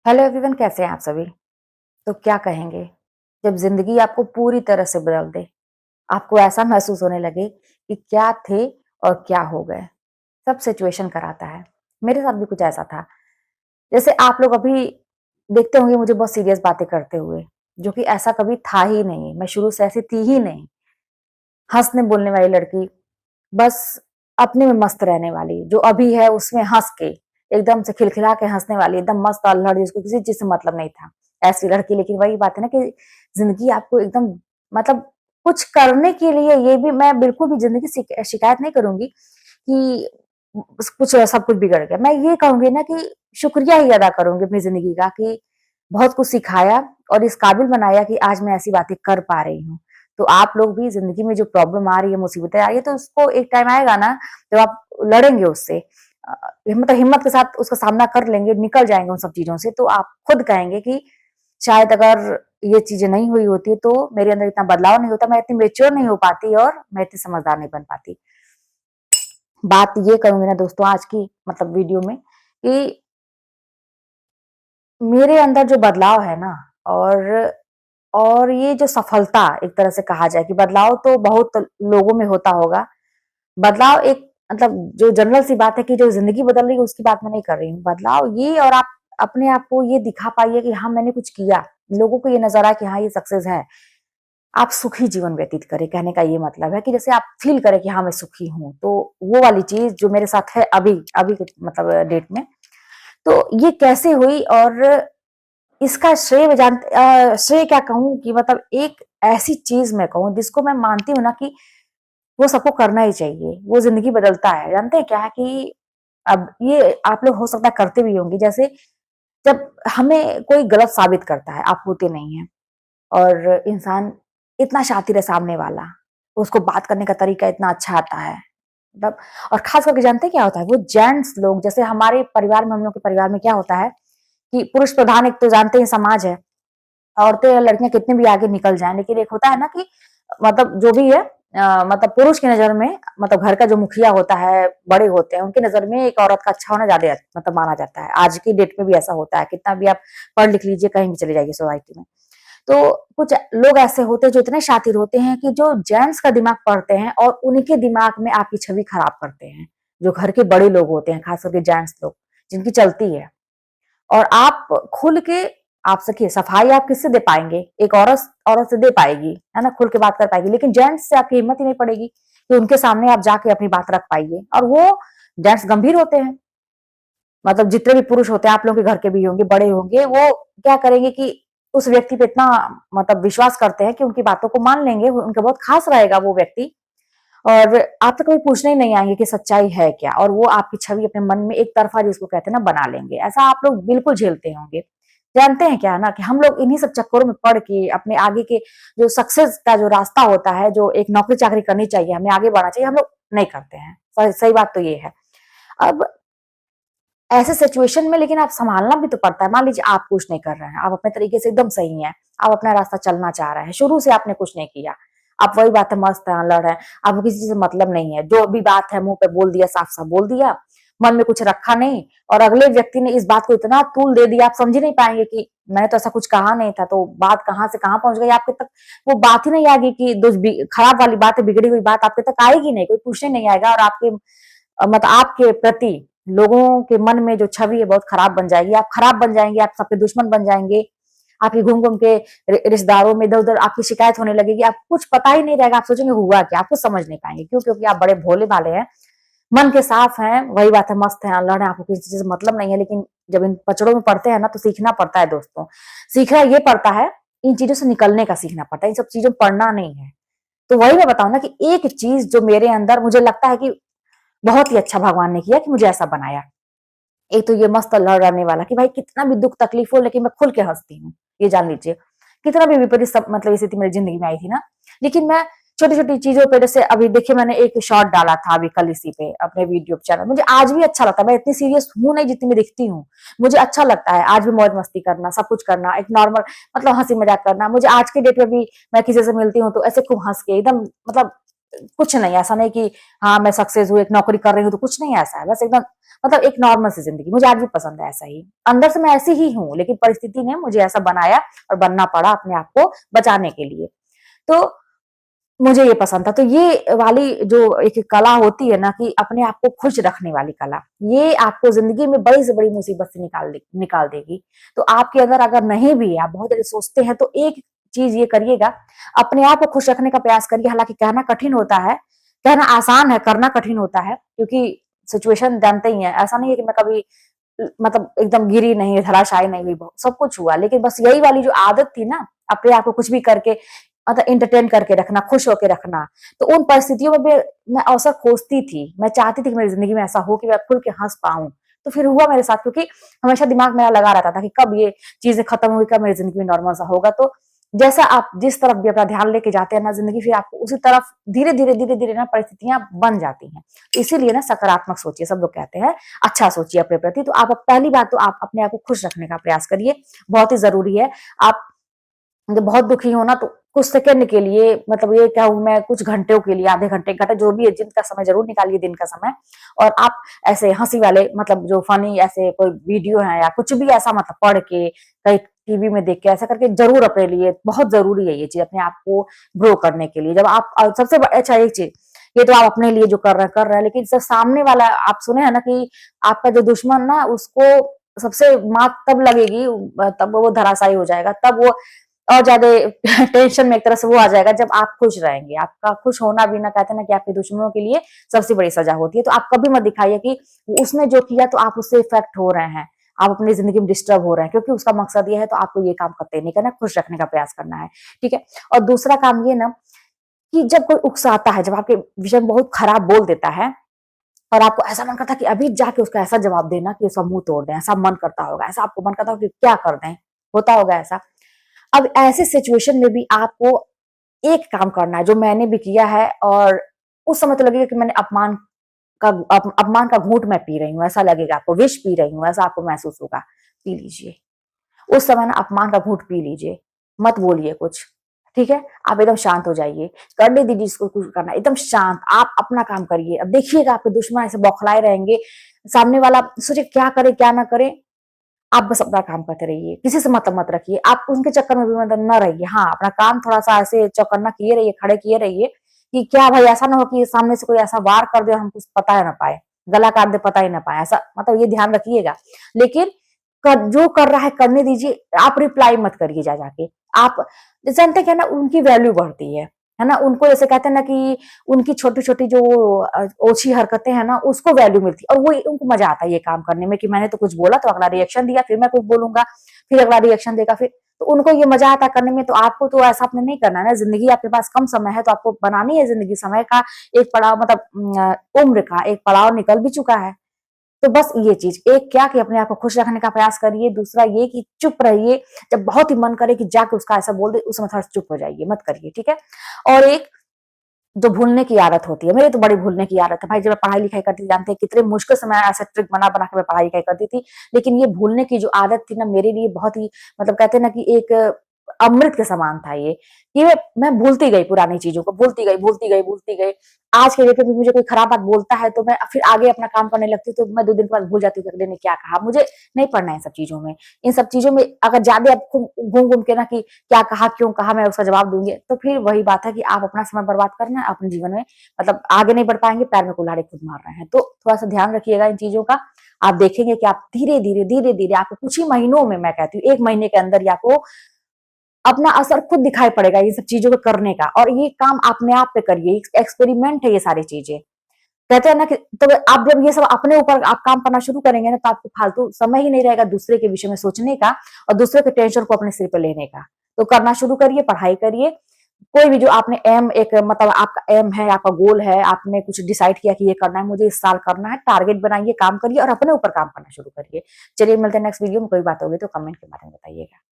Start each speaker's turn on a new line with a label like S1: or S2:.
S1: Hello everyone, कैसे हैं आप सभी। तो क्या कहेंगे जब जिंदगी आपको पूरी तरह से बदल दे, आपको ऐसा महसूस होने लगे कि क्या थे और क्या हो गए। सब सिचुएशन कराता है। मेरे साथ भी कुछ ऐसा था। जैसे आप लोग अभी देखते होंगे मुझे बहुत सीरियस बातें करते हुए, जो कि ऐसा कभी था ही नहीं। मैं शुरू से ऐसी थी ही नहीं। हंसने बोलने वाली लड़की, बस अपने में मस्त रहने वाली, जो अभी है उसमें हंस के एकदम से खिलखिला के हंसने वाली, एकदम मस्त अल्हड़, जिसको किसी चीज से मतलब नहीं था, ऐसी लड़की। लेकिन वही बात है ना कि जिंदगी आपको एकदम मतलब कुछ करने के लिए, ये भी मैं बिल्कुल भी जिंदगी से शिकायत नहीं करूंगी कि कुछ सब कुछ बिगड़ गया। मैं ये कहूंगी ना कि शुक्रिया ही अदा करूंगी अपनी जिंदगी का कि बहुत कुछ सिखाया और इस काबिल बनाया कि आज मैं ऐसी बातें कर पा रही हूँ। तो आप लोग भी जिंदगी में जो प्रॉब्लम आ रही है, मुसीबतें आ रही है, तो उसको एक टाइम आएगा ना जब आप लड़ेंगे उससे, हिम्मत के साथ उसका सामना कर लेंगे, निकल जाएंगे उन सब चीजों से, तो आप खुद कहेंगे कि शायद अगर ये चीजें नहीं हुई होती तो मेरे अंदर इतना बदलाव नहीं होता, मैं इतनी मेच्योर नहीं हो पाती और मैं इतनी समझदार नहीं बन पाती। बात ये करूंगी ना दोस्तों आज की मतलब वीडियो में कि मेरे अंदर जो बदलाव है ना, और ये जो सफलता, एक तरह से कहा जाए कि बदलाव तो बहुत लोगों में होता होगा। बदलाव एक मतलब जो जनरल सी बात है कि जो जिंदगी बदल रही है उसकी बात मैं नहीं कर रही हूँ। बदलाव ये, और आप अपने आप को ये दिखा पाइए कि हाँ मैंने कुछ किया, लोगों को ये नजर आए कि हाँ ये सक्सेस है। आप सुखी जीवन व्यतीत करें, कहने का ये मतलब है कि जैसे आप फील करें कि हाँ मैं सुखी हूँ, तो वो वाली चीज जो मेरे साथ है अभी अभी के मतलब डेट में। तो ये कैसे हुई, और इसका श्रेय मैं श्रेय क्या कहूँ कि मतलब एक ऐसी चीज मैं कहूँ जिसको मैं मानती हूँ ना कि वो सबको करना ही चाहिए, वो जिंदगी बदलता है। जानते हैं क्या है कि अब ये आप लोग हो सकता है करते भी होंगे। जैसे जब हमें कोई गलत साबित करता है, आप होते नहीं है, और इंसान इतना शातिर है सामने वाला, उसको बात करने का तरीका इतना अच्छा आता है मतलब। और खास करके जानते हैं क्या होता है, वो जेंट्स लोग, जैसे हमारे परिवार में, हम लोग के परिवार में क्या होता है कि पुरुष प्रधान एक तो जानते हैं समाज है, औरतें या लड़कियां कितने भी आगे निकल जाएं, लेकिन एक होता है ना कि मतलब जो भी है, मतलब पुरुष की नजर में, मतलब घर का जो मुखिया होता है, बड़े होते हैं, उनकी नजर में एक औरत का अच्छा होना ज्यादा मतलब माना जाता है। आज की डेट में भी ऐसा होता है, कितना भी आप पढ़ लिख लीजिए, कहीं भी चले जाइए सोसाइटी में। तो कुछ लोग ऐसे होते हैं जो इतने शातिर होते हैं कि जो जेंट्स का दिमाग पढ़ते हैं और उनके दिमाग में आपकी छवि खराब करते हैं। जो घर के बड़े लोग होते हैं, खास करके जेंट्स लोग जिनकी चलती है, और आप खुल के, आप सखिए सफाई आप किससे दे पाएंगे, एक औरत औरत से दे पाएगी, है ना, खुल के बात कर पाएगी, लेकिन जेंट्स से आपकी हिम्मत ही नहीं पड़ेगी कि उनके सामने आप जाके अपनी बात रख पाइए। और वो जेंट्स गंभीर होते हैं, मतलब जितने भी पुरुष होते हैं, आप लोगों के घर के भी होंगे, बड़े होंगे, वो क्या करेंगे कि उस व्यक्ति पे इतना मतलब विश्वास करते हैं कि उनकी बातों को मान लेंगे, उनका बहुत खास रहेगा वो व्यक्ति, और आप तो कभी पूछने ही नहीं आएंगे कि सच्चाई है क्या, और वो आपकी छवि अपने मन में एक तरफा, जिसको कहते हैं ना, बना लेंगे। ऐसा आप लोग बिल्कुल झेलते होंगे। जानते हैं क्या है ना कि हम लोग इन्हीं सब चक्करों में पड़ के अपने आगे के जो सक्सेस का जो रास्ता होता है, जो एक नौकरी चाकरी करनी चाहिए, हमें आगे बढ़ना चाहिए, हम लोग नहीं करते हैं। सही बात तो ये है। अब ऐसे सिचुएशन में लेकिन आप संभालना भी तो पड़ता है। मान लीजिए आप कुछ नहीं कर रहे हैं, आप अपने तरीके से एकदम सही हैं, आप अपना रास्ता चलना चाह रहे हैं, शुरू से आपने कुछ नहीं किया, आप वही बात है, मस्त है, लड़ है, आपको किसी चीज से मतलब नहीं है, जो भी बात है मुंह पे बोल दिया, साफ साफ बोल दिया, मन में कुछ रखा नहीं, और अगले व्यक्ति ने इस बात को इतना तूल दे दिया, आप समझ ही नहीं पाएंगे कि मैंने तो ऐसा कुछ कहा नहीं था, तो बात कहाँ से कहाँ पहुंच गई आपके तक। वो बात ही नहीं आएगी कि खराब वाली बात है, बिगड़ी हुई बात आपके तक आएगी नहीं, कोई पूछने नहीं आएगा, और आपके मतलब आपके प्रति लोगों के मन में जो छवि है बहुत खराब बन जाएगी, आप खराब बन जाएंगे, आप सबके दुश्मन बन जाएंगे। आपकी घूम घूम के रिश्तेदारों में इधर उधर आपकी शिकायत होने लगेगी, आपको कुछ पता ही नहीं रहेगा, आप सोचेंगे हुआ क्या, आपको समझ नहीं पाएंगे। क्यों? क्योंकि आप बड़े भोले भाले हैं, मन के साफ हैं, वही बात है, मस्त है, अल्लाह ने आपको किसी चीज से मतलब नहीं है। लेकिन जब इन पचड़ों में पड़ते हैं ना, तो सीखना पड़ता है दोस्तों। सीखना ये पड़ता है, इन चीजों से निकलने का सीखना पड़ता है, इन सब चीजों में पढ़ना नहीं है। तो वही मैं बताऊं ना कि एक चीज जो मेरे अंदर मुझे लगता है कि बहुत ही अच्छा भगवान ने किया कि मुझे ऐसा बनाया। एक तो ये मस्त लड़ने वाला कि भाई कितना भी दुख तकलीफ हो, लेकिन मैं खुल के हंसती हूँ, ये जान लीजिए। कितना भी विपरीत सब मतलब स्थिति मेरी जिंदगी में आई थी ना, लेकिन मैं छोटी छोटी चीजों पे, जैसे अभी देखिए मैंने एक शॉर्ट डाला था अभी कल इसी पे अपने वीडियो चैनल, मुझे आज भी अच्छा लगता है। मैं इतनी सीरियस हूं नहीं जितनी मैं दिखती हूँ, मुझे अच्छा लगता है आज भी मौज मस्ती करना, सब कुछ करना, एक नॉर्मल मतलब हंसी मजाक करना। मुझे आज के डेट में भी मैं किसी से मिलती हूँ तो ऐसे खूब हंस के एकदम मतलब कुछ नहीं, ऐसा नहीं कि हाँ मैं सक्सेस हूँ, एक नौकरी कर रही हूँ तो कुछ नहीं ऐसा है, बस एकदम मतलब एक नॉर्मल सी जिंदगी मुझे आज भी पसंद है ऐसा ही। अंदर से मैं ऐसी ही हूँ, लेकिन परिस्थिति ने मुझे ऐसा बनाया और बनना पड़ा अपने आप को बचाने के लिए। तो मुझे ये पसंद था। तो ये वाली जो एक कला होती है ना कि अपने आप को खुश रखने वाली कला, ये आपको जिंदगी में बड़ी से बड़ी मुसीबत से निकाल देगी। तो आपके अंदर अगर नहीं भी है, आप बहुत ज्यादा सोचते हैं, तो एक चीज ये करिएगा, अपने आप को खुश रखने का प्रयास करिए। हालांकि कहना कठिन होता है, कहना आसान है, करना कठिन होता है, क्योंकि सिचुएशन जानते ही है। ऐसा नहीं है कि मैं कभी मतलब एकदम गिरी नहीं, धराशायी नहीं हुई, सब कुछ हुआ, लेकिन बस यही वाली जो आदत थी ना, अपने आप को कुछ भी करके मतलब इंटरटेन करके रखना, खुश होकर रखना, तो उन परिस्थितियों में भी मैं अवसर खोजती थी। मैं चाहती थी कि मेरी जिंदगी में ऐसा हो कि मैं खुल के हंस पाऊं। तो फिर हुआ मेरे साथ, क्योंकि हमेशा दिमाग मेरा लगा रहता था कि कब ये चीजें खत्म हुई, कब मेरी जिंदगी में नॉर्मल सा होगा। तो जैसा आप जिस तरफ भी अपना ध्यान लेके जाते हैं ना जिंदगी, फिर आपको उसी तरफ धीरे धीरे धीरे धीरे ना परिस्थितियां बन जाती हैं। इसीलिए ना सकारात्मक सोचिए, सब लोग कहते हैं अच्छा सोचिए अपने प्रति। तो आप पहली बात तो आप अपने आप को खुश रखने का प्रयास करिए, बहुत ही जरूरी है। आप जब बहुत दुखी हो ना, तो कुछ सेकंड के लिए, मतलब ये क्या हूं मैं, कुछ घंटों के लिए, आधे घंटे घंटे जो भी है, दिन का समय जरूर निकालिए, दिन का समय। और आप ऐसे हंसी वाले, मतलब जो फनी ऐसे कोई वीडियो है या कुछ भी ऐसा, मतलब पढ़ के, कहीं टीवी में देख के, ऐसा करके जरूर अपने लिए, बहुत जरूरी है ये चीज अपने आप को ग्रो करने के लिए। जब आप सबसे अच्छा एक चीज, ये तो आप अपने लिए जो कर रहे हैं, लेकिन जब सामने वाला, आप सुने हैं ना कि आपका जो दुश्मन ना, उसको सबसे मात तब लगेगी, तब वो धराशायी हो जाएगा, तब वो और ज्यादा टेंशन में एक तरह से वो आ जाएगा, जब आप खुश रहेंगे। आपका खुश होना भी ना, कहते हैं ना कि आपके दुश्मनों के लिए सबसे बड़ी सजा होती है। तो आप कभी मत दिखाइए कि उसने जो किया तो आप उससे इफेक्ट हो रहे हैं, आप अपनी जिंदगी में डिस्टर्ब हो रहे हैं, क्योंकि उसका मकसद ये है। तो आपको ये काम करते नहीं करना, खुश रखने का प्रयास करना है, ठीक है। और दूसरा काम ये ना कि जब कोई उकसाता है, जब आपके विषय में बहुत खराब बोल देता है, और आपको ऐसा मन करता है कि अभी जाके उसका ऐसा जवाब देना कि उसका मुंह तोड़ दें, ऐसा मन करता होगा, ऐसा आपको मन करता होगा कि क्या कर दें, होता होगा ऐसा। अब ऐसे सिचुएशन में भी आपको एक काम करना है, जो मैंने भी किया है, और उस समय तो लगेगा कि मैंने अपमान का घूंट मैं पी रही हूँ, ऐसा लगेगा आपको, विष पी रही हूँ, ऐसा आपको महसूस होगा। पी लीजिए उस समय ना, अपमान का घूंट पी लीजिए, मत बोलिए कुछ, ठीक है। आप एकदम शांत हो जाइए, करने दीजिए जिसको कुछ करना, एकदम शांत, आप अपना काम करिए। अब देखिएगा आपके दुश्मन ऐसे बौखलाए रहेंगे, सामने वाला सोचे क्या करे क्या ना करे, आप बस अपना काम करते रहिए, किसी से मतलब मत रखिए, आप उनके चक्कर में भी मतलब न रहिए। हाँ, अपना काम थोड़ा सा ऐसे चौकन्ना किए रहिए, खड़े किए रहिए, कि क्या भाई ऐसा ना हो कि सामने से कोई ऐसा वार कर दे और हम कुछ पता ही ना पाए, गला काट दे पता ही ना पाए, ऐसा मतलब ये ध्यान रखिएगा। लेकिन जो कर रहा है करने दीजिए, आप रिप्लाई मत करिए जा जाके। आप जानते क्या ना, उनकी वैल्यू बढ़ती है ना, उनको जैसे कहते हैं ना कि उनकी छोटी छोटी जो ओछी हरकतें हैं ना, उसको वैल्यू मिलती है, और वो उनको मजा आता है ये काम करने में, कि मैंने तो कुछ बोला तो अगला रिएक्शन दिया, फिर मैं कुछ बोलूंगा, फिर अगला रिएक्शन देगा, फिर तो उनको ये मजा आता है करने में। तो आपको तो ऐसा आपने नहीं करना है ना, जिंदगी आपके पास कम समय है, तो आपको बनानी है जिंदगी, समय का एक पड़ाव, मतलब उम्र का एक पड़ाव निकल भी चुका है। तो बस ये चीज, एक क्या कि अपने आप को खुश रखने का प्रयास करिए, दूसरा ये कि चुप रहिए, जब बहुत ही मन करे कि जाके उसका ऐसा बोल दे, उस समय थोड़ा चुप हो जाइए, मत करिए, ठीक है। और एक जो भूलने की आदत होती है, मेरी तो बड़ी भूलने की आदत है भाई। जब मैं पढ़ाई लिखाई करती थी, जानते हैं कितने मुश्किल से मैं ऐसा ट्रिक बना बना के मैं पढ़ाई लिखाई करती थी, लेकिन ये भूलने की जो आदत थी ना, मेरे लिए बहुत ही, मतलब कहते हैं ना कि एक अमृत के समान था ये, कि मैं भूलती गई पुरानी चीजों को, भूलती गई भूलती गई भूलती गई। आज के डेट में मुझे कोई खराब बात बोलता है तो मैं फिर आगे अपना काम करने लगती हूँ, तो मैं 2 दिन के बाद भूल जाती हूँ अगले ने क्या कहा। मुझे नहीं पढ़ना है इन सब चीजों में। इन सब चीजों में अगर ज्यादा आप घूम घूम के ना कि क्या कहा क्यों कहा, मैं उसका जवाब दूंगी, तो फिर वही बात है कि आप अपना समय बर्बाद करना है अपने जीवन में, मतलब आगे नहीं बढ़ पाएंगे, पैर में कुल्हाड़ी खुद मार रहे हैं। तो थोड़ा सा ध्यान रखिएगा इन चीजों का। आप देखेंगे कि आप धीरे धीरे धीरे धीरे, आपको कुछ ही महीनों में, मैं कहती हूँ 1 महीने के अंदर ही आपको अपना असर खुद दिखाई पड़ेगा ये सब चीजों को करने का। और ये काम अपने आप पे करिए, एक्सपेरिमेंट है ये सारी चीजें। कहते हैं ना कि तो आप जब ये सब अपने ऊपर आप काम करना शुरू करेंगे ना, तो आपको फालतू समय ही नहीं रहेगा दूसरे के विषय में सोचने का, और दूसरे के टेंशन को अपने सिर पे लेने का। तो करना शुरू करिए, पढ़ाई करिए। कोई भी जो आपने एम, एक मतलब आपका एम है, आपका गोल है, आपने कुछ डिसाइड किया कि ये करना है, मुझे इस साल करना है, टारगेट बनाइए, काम करिए और अपने ऊपर काम करना शुरू करिए। चलिए मिलते हैं नेक्स्ट वीडियो में। कोई बात होगी तो कमेंट के बारे में बताइएगा।